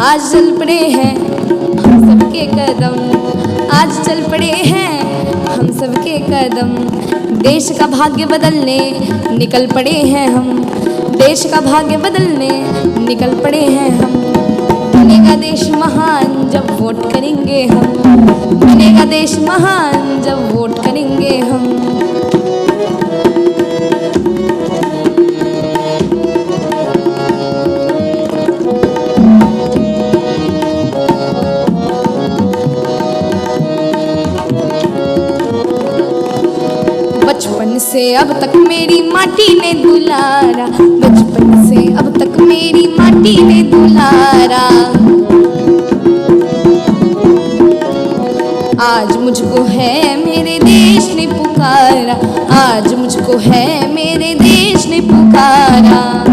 आज चल पड़े हैं हम सबके कदम, आज चल पड़े हैं हम सबके कदम। देश का भाग्य बदलने निकल पड़े हैं हम, देश का भाग्य बदलने निकल पड़े हैं हम। बनेगा देश महान जब वोट करेंगे हम, बनेगा देश महान जब वोट करेंगे हम। बचपन से अब तक मेरी माटी ने दुलारा, बचपन से अब तक मेरी माटी ने दुलारा। आज मुझको है मेरे देश ने पुकारा, आज मुझको है मेरे देश ने पुकारा।